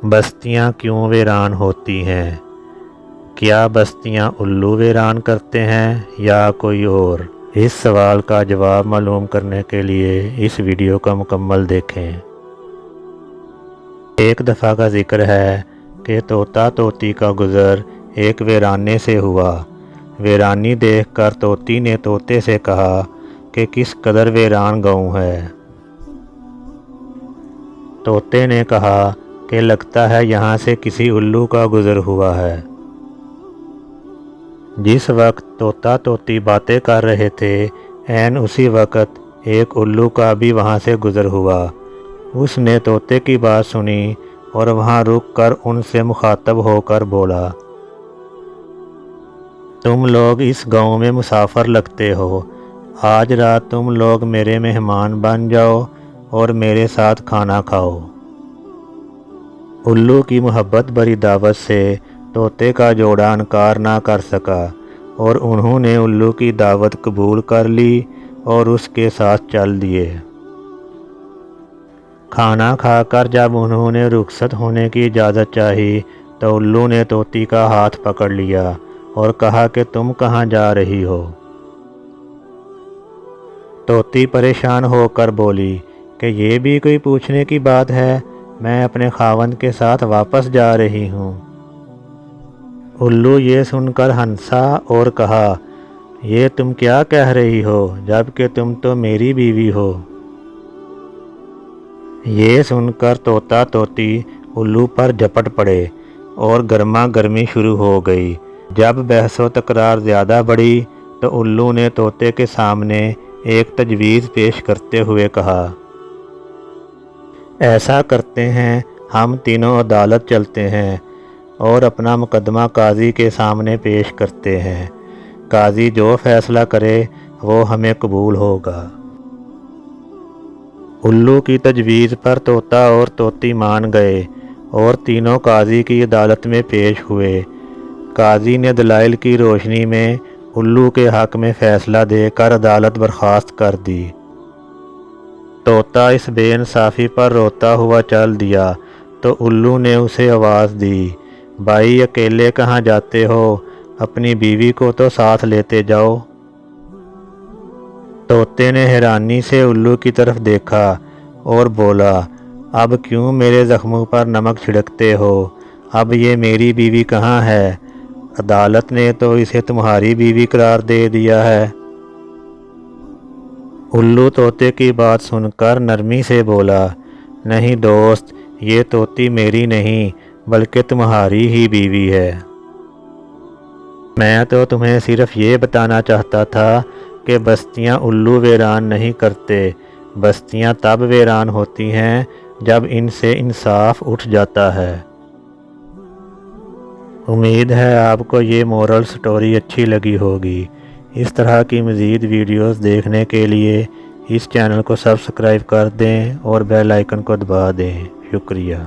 बस्तियाँ क्यों वीरान होती हैं? क्या बस्तियाँ उल्लू वीरान करते हैं या कोई और? इस सवाल का जवाब मालूम करने के लिए इस वीडियो का मुकम्मल देखें। एक दफ़ा का जिक्र है कि तोता तोती का गुज़र एक वीराने से हुआ। वीरानी देखकर तोती ने तोते से कहा कि किस कदर वीरान गाँव है। तोते ने कहा कि लगता है यहाँ से किसी उल्लू का गुज़र हुआ है। जिस वक्त तोता तोती बातें कर रहे थे, ऐन उसी वक्त एक उल्लू का भी वहाँ से गुज़र हुआ। उसने तोते की बात सुनी और वहाँ रुक कर उनसे मुखातब होकर बोला, तुम लोग इस गांव में मुसाफिर लगते हो। आज रात तुम लोग मेरे मेहमान बन जाओ और मेरे साथ खाना खाओ। उल्लू की मोहब्बत भरी दावत से तोते का जोड़ा इनकार ना कर सका और उन्होंने उल्लू की दावत कबूल कर ली और उसके साथ चल दिए। खाना खाकर जब उन्होंने रुखसत होने की इजाज़त चाही तो उल्लू ने तोती का हाथ पकड़ लिया और कहा कि तुम कहाँ जा रही हो? तोती परेशान होकर बोली कि ये भी कोई पूछने की बात है, मैं अपने खावंद के साथ वापस जा रही हूँ। उल्लू ये सुनकर हंसा और कहा, ये तुम क्या कह रही हो, जबकि तुम तो मेरी बीवी हो। ये सुनकर तोता तोती उल्लू पर झपट पड़े और गर्मा गर्मी शुरू हो गई। जब बहसो तकरार ज़्यादा बढ़ी तो उल्लू ने तोते के सामने एक तजवीज़ पेश करते हुए कहा, ऐसा करते हैं, हम तीनों अदालत चलते हैं और अपना मुकदमा काजी के सामने पेश करते हैं। काजी जो फैसला करे वो हमें कबूल होगा। उल्लू की तजवीज़ पर तोता और तोती मान गए और तीनों काजी की अदालत में पेश हुए। काजी ने दलाइल की रोशनी में उल्लू के हक़ में फ़ैसला देकर अदालत बर्खास्त कर दी। तोता इस बेइंसाफ़ी पर रोता हुआ चल दिया तो उल्लू ने उसे आवाज़ दी, भाई अकेले कहाँ जाते हो, अपनी बीवी को तो साथ लेते जाओ। तोते ने हैरानी से उल्लू की तरफ देखा और बोला, अब क्यों मेरे ज़ख्मों पर नमक छिड़कते हो? अब ये मेरी बीवी कहाँ है? अदालत ने तो इसे तुम्हारी बीवी करार दे दिया है। उल्लू तोते की बात सुनकर नरमी से बोला, नहीं दोस्त, ये तोती मेरी नहीं बल्कि तुम्हारी ही बीवी है। मैं तो तुम्हें सिर्फ ये बताना चाहता था कि बस्तियाँ उल्लू वीरान नहीं करते। बस्तियाँ तब वीरान होती हैं जब इनसे इंसाफ उठ जाता है। उम्मीद है आपको ये मोरल स्टोरी अच्छी लगी होगी। इस तरह की मज़ीद वीडियोस देखने के लिए इस चैनल को सब्सक्राइब कर दें और बेल आइकन को दबा दें। शुक्रिया।